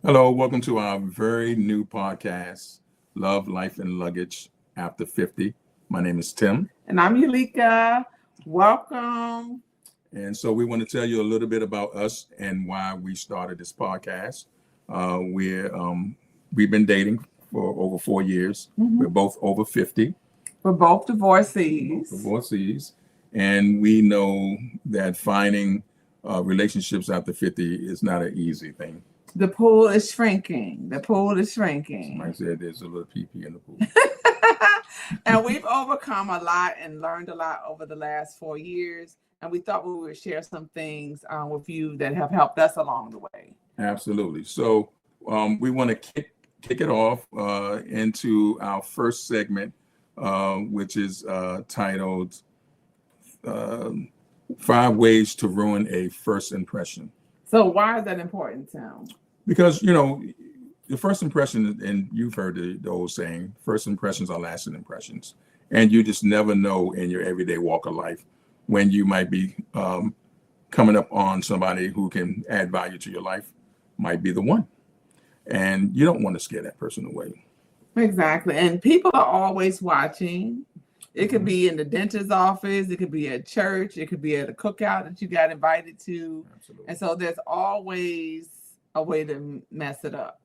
Hello, welcome to our very new podcast, Love, Life, and Luggage After 50. My name is Tim. And I'm Eulica. Welcome. And so we want to tell you a little bit about us and why we started this podcast. We've been dating for over 4 years. Mm-hmm. We're both over 50. We're both divorcees. And we know that finding relationships after 50 is not an easy thing. The pool is shrinking. Somebody said there's a little pee-pee in the pool. And we've overcome a lot and learned a lot over the last 4 years. And we thought we would share some things with you that have helped us along the way. Absolutely. So we want to kick it off into our first segment, which is titled 5 Ways to Ruin a First Impression. So why is that important, Tim? Because, the first impression, and you've heard the old saying, first impressions are lasting impressions. And you just never know in your everyday walk of life when you might be coming up on somebody who can add value to your life, might be the one. And you don't want to scare that person away. Exactly. And people are always watching. It could be in the dentist's office. It could be at church. It could be at a cookout that you got invited to. Absolutely. And so there's always a way to mess it up.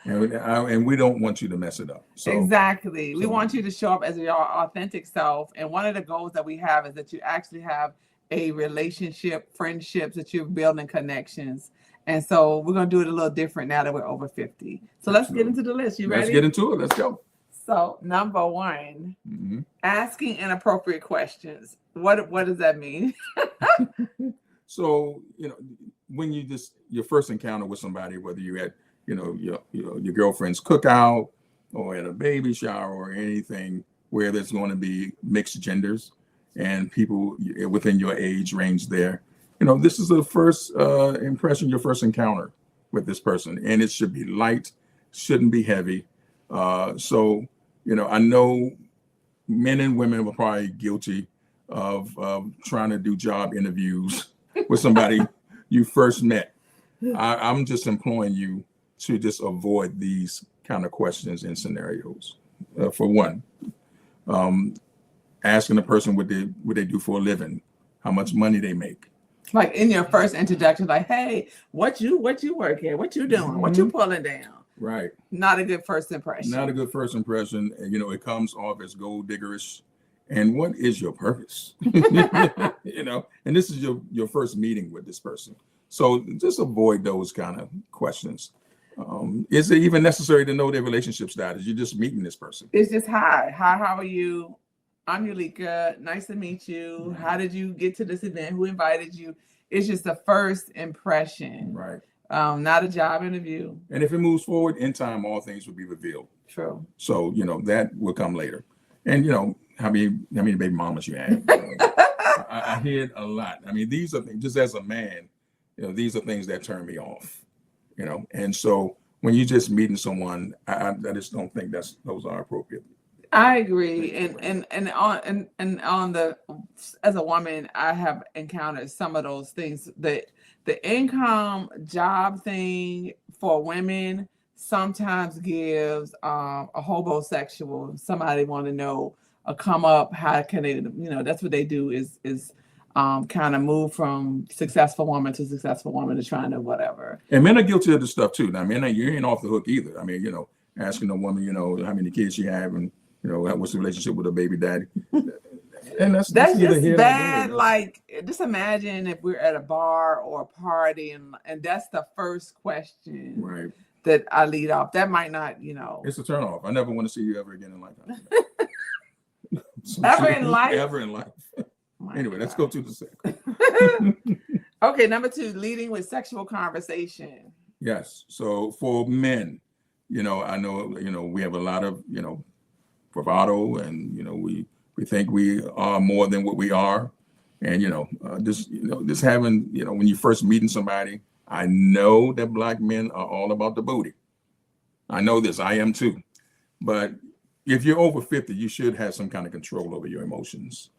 and we don't want you to mess it up. So, exactly. We want you to show up as your authentic self. And one of the goals that we have is that you actually have a relationship, friendships, that you're building connections. And so we're going to do it a little different now that we're over 50. So let's get into the list. You ready? Let's get into it. Let's go. So number one, asking inappropriate questions. What does that mean? So, when your first encounter with somebody, whether you had, your girlfriend's cookout or at a baby shower or anything where there's going to be mixed genders and people within your age range there, this is the first impression, your first encounter with this person, and it should be light, shouldn't be heavy. So, I know men and women were probably guilty of trying to do job interviews with somebody you first met. I'm just imploring you to just avoid these kind of questions and scenarios. For one, asking a person what they do for a living, how much money they make. Like in your first introduction, like, hey, what you work here? What you doing? What you pulling down? Right. Not a good first impression. Not a good first impression. It comes off as gold diggerish. And what is your purpose? And this is your first meeting with this person. So just avoid those kind of questions. Is it even necessary to know their relationship status? You're just meeting this person. It's just hi, how are you? I'm Eulica. Nice to meet you. How did you get to this event? Who invited you? It's just the first impression. Right. Not a job interview. And if it moves forward, in time, all things will be revealed. True. So, that will come later. And, how many baby mamas you had? I hear it a lot. These are things, just as a man, these are things that turn me off, And so when you're just meeting someone, I just don't think those are appropriate. I agree. And on the, as a woman, I have encountered some of those things. The income job thing for women sometimes gives a hobosexual, somebody want to know a come up, how can they, that's what they do is kind of move from successful woman to successful woman to trying to whatever. And men are guilty of this stuff too. Now, men, you ain't off the hook either. Asking a woman, how many kids she have and, what's the relationship with her baby daddy. And that's just bad. Like, just imagine if we're at a bar or a party and that's the first question. Right. That I lead off. That might not, It's a turnoff. I never want to see you ever again in life. Ever in life? Ever in life. Anyway, let's go to the second. Okay, number 2, leading with sexual conversation. Yes. So for men, I know, we have a lot of, bravado and, we think we are more than what we are. And, just having, when you first meeting somebody, I know that Black men are all about the booty. I know this, I am too. But if you're over 50, you should have some kind of control over your emotions.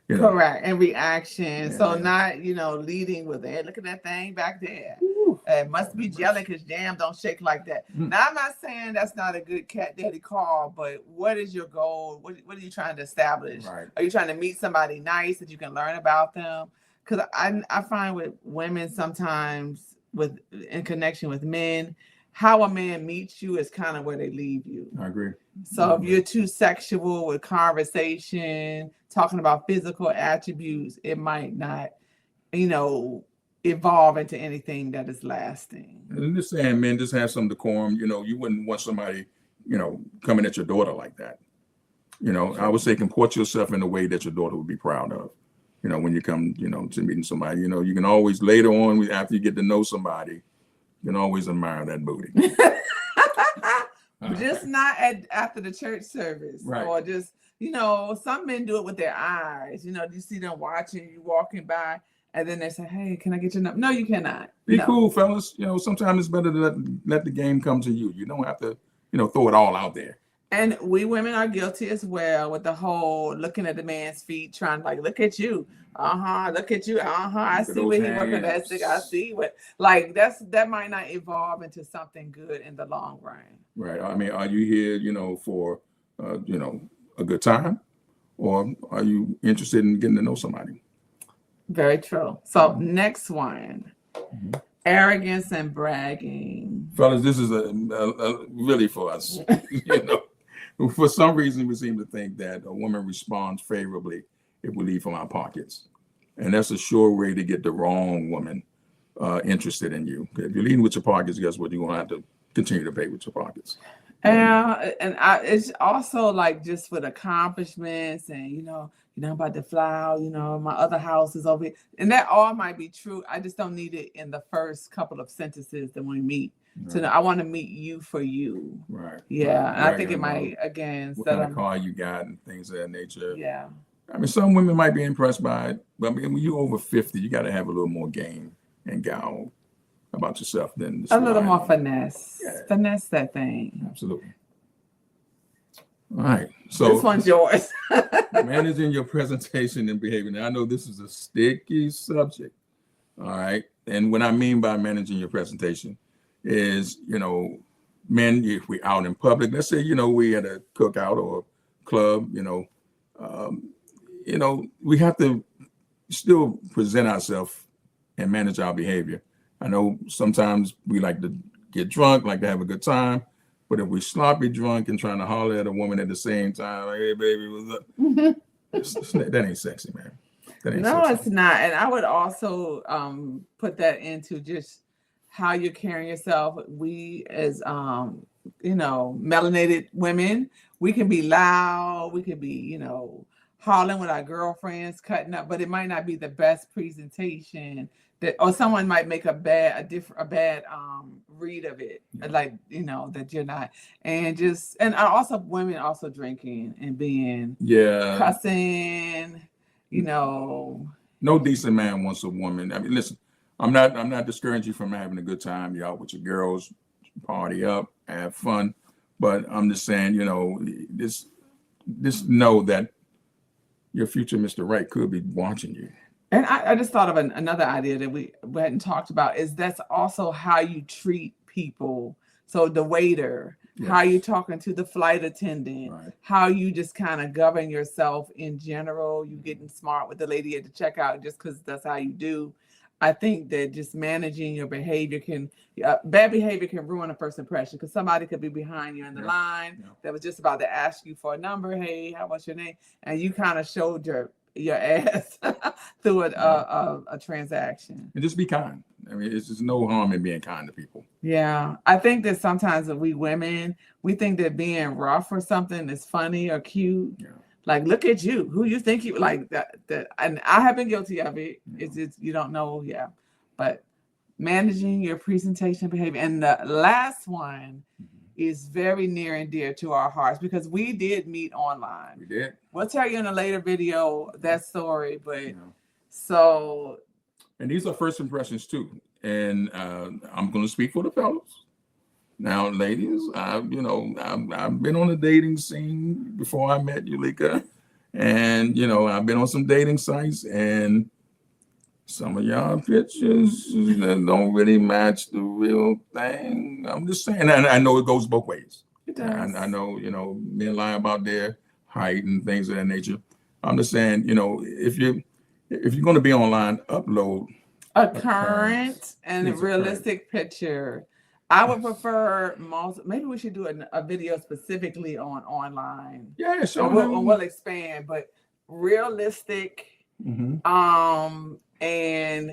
Correct. And reaction. Yeah. So not, leading with it. Look at that thing back there. Ooh. Must be jelly because jam don't shake like that. Now, I'm not saying that's not a good cat daddy call, but what is your goal? What are you trying to establish? Right. Are you trying to meet somebody nice that you can learn about them? Because I find with women sometimes in connection with men, how a man meets you is kind of where they leave you. I agree. So if you're too sexual with conversation, talking about physical attributes, it might not, evolve into anything that is lasting. And just saying, men, just have some decorum. You wouldn't want somebody, coming at your daughter like that. I would say comport yourself in a way that your daughter would be proud of. When you come, to meeting somebody, you can always later on, after you get to know somebody, you can always admire that booty. Just not after the church service, right? Or just, some men do it with their eyes. You see them watching you walking by, and then they say, "Hey, can I get your number?" No, you cannot. Be cool, fellas. Sometimes it's better to let the game come to you. You don't have to, throw it all out there. And we women are guilty as well with the whole looking at the man's feet, trying to look at you. Look at you. I see where he working that stick. I see what that might not evolve into something good in the long run. Right. I mean, are you here, for a good time, or are you interested in getting to know somebody? Very true. So next one, arrogance and bragging. Fellas, this is a really for us. For some reason, we seem to think that a woman responds favorably if we lead from our pockets. And that's a sure way to get the wrong woman interested in you. If you're leading with your pockets, guess what? You're going to have to continue to pay with your pockets. It's also just with accomplishments and, I'm about to fly out, my other house is over here. And that all might be true. I just don't need it in the first couple of sentences that we meet. Right. So I want to meet you for you. Right. Yeah. Right. And I think it might, again, what kind of car you got and things of that nature. Yeah. I mean, some women might be impressed by it, but when you're over 50, you got to have a little more game and gal about yourself than a little more finesse. Yeah. Finesse that thing. Absolutely. All right. So this one's yours. Managing your presentation and behavior. Now, I know this is a sticky subject. All right. And what I mean by managing your presentation is, men, if we're out in public, let's say, we at a cookout or club, we have to still present ourselves and manage our behavior. I know sometimes we like to get drunk, like to have a good time, but if we sloppy drunk and trying to holler at a woman at the same time, like, "Hey, baby, what's up?" That ain't sexy, man. That ain't no, sexy. It's not. And I would also put that into just how you're carrying yourself. We as melanated women, we can be loud, we can be, hollering with our girlfriends, cutting up, but it might not be the best presentation. Or someone might make a bad read of it, that you're not, and also women also drinking and being cussing, No decent man wants a woman. I mean, listen, I'm not discouraging you from having a good time. You're out with your girls, party up, have fun, but I'm just saying, just know that your future Mr. Right could be watching you. And I just thought of another idea that we hadn't talked about is that's also how you treat people. So the waiter, how you talking to the flight attendant, how you just kind of govern yourself in general. You getting smart with the lady at the checkout just because that's how you do. I think that just managing your behavior bad behavior can ruin a first impression because somebody could be behind you in the line that was just about to ask you for a number. Hey, how what's your name? And you kind of showed your ass through a transaction. And just be kind. I mean, it's just no harm in being kind to people. Yeah. I think that sometimes we women, we think that being rough or something is funny or cute. Yeah. Like, look at you. Who you think you like that? And I have been guilty of it. Yeah. It's just, you don't know. Yeah. But managing your presentation behavior. And the last one is very near and dear to our hearts because we did meet online. We did. We'll tell you in a later video that story, but so. And these are first impressions too. And I'm going to speak for the fellas. Now, ladies, I've been on the dating scene before I met Eulica, and I've been on some dating sites, and some of y'all pictures that don't really match the real thing. I'm just saying, and I know it goes both ways. It does. I know, men lie about their height and things of that nature. I'm just saying, if you're going to be online, upload a current and a It's a realistic picture. I would prefer maybe we should do a video specifically on online. Yeah, sure. We'll expand, but realistic, and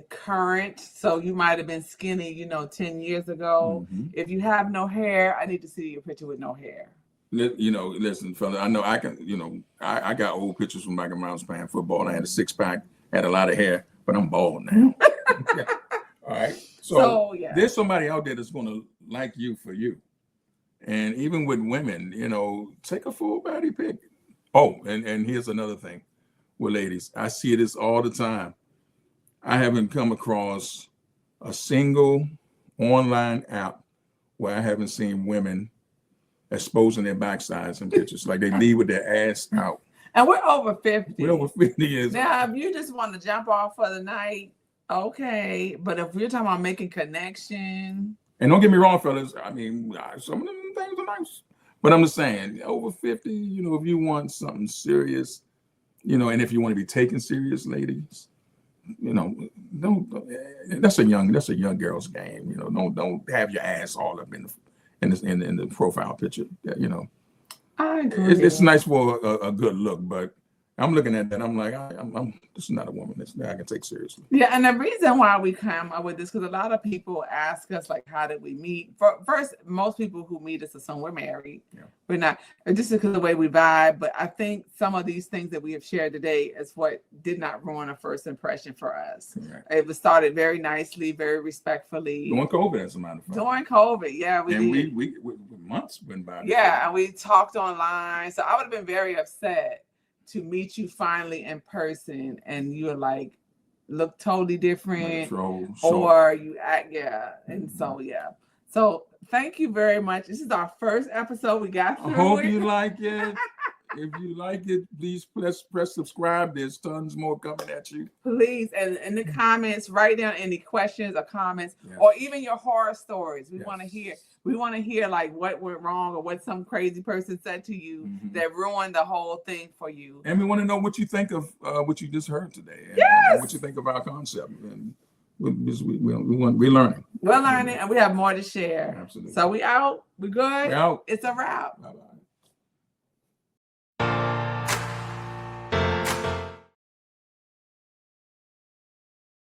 current. So you might have been skinny, 10 years ago. If you have no hair, I need to see your picture with no hair. Listen, fella, I know I can, I got old pictures from back when I was playing football. I had a 6-pack, had a lot of hair, but I'm bald now. All right. So yeah. There's somebody out there that's going to like you for you. And even with women, take a full body pic. Oh, and here's another thing with ladies. I see this all the time. I haven't come across a single online app where I haven't seen women exposing their backsides in pictures. Like they leave with their ass out. And we're over 50. We're over 50 years. Now, if you just want to jump off for the night, okay. But if we're talking about making connection. And don't get me wrong, fellas. I mean, some of them things are nice. But I'm just saying, over 50, if you want something serious, and if you want to be taken serious, ladies, don't. That's a young girl's game. Don't have your ass all up in the profile picture. I agree. It's nice for a good look, but I'm looking at that. I'm like, this is not a woman that I can take seriously. Yeah, and the reason why we come up with this, because a lot of people ask us, like, how did we meet? First, most people who meet us assume we're married. Yeah. We're not. Just because of the way we vibe. But I think some of these things that we have shared today is what did not ruin a first impression for us. Right. It was started very nicely, very respectfully. During COVID, as a matter of fact. During COVID, yeah, we did. We months went by. Yeah, and we talked online. So I would have been very upset to meet you finally in person, and you're like, look totally different, or you act, and so thank you very much. This is our first episode we got through. I hope you like it. If you like it, please press subscribe. There's tons more coming at you. Please, and in the comments, write down any questions or comments, or even your horror stories. We want to hear. We want to hear like what went wrong or what some crazy person said to you that ruined the whole thing for you. And we want to know what you think of what you just heard today. And what you think of our concept. And we're learning. We're learning, and we have more to share. Absolutely. So we out. We good? We're out. It's a wrap. Bye-bye.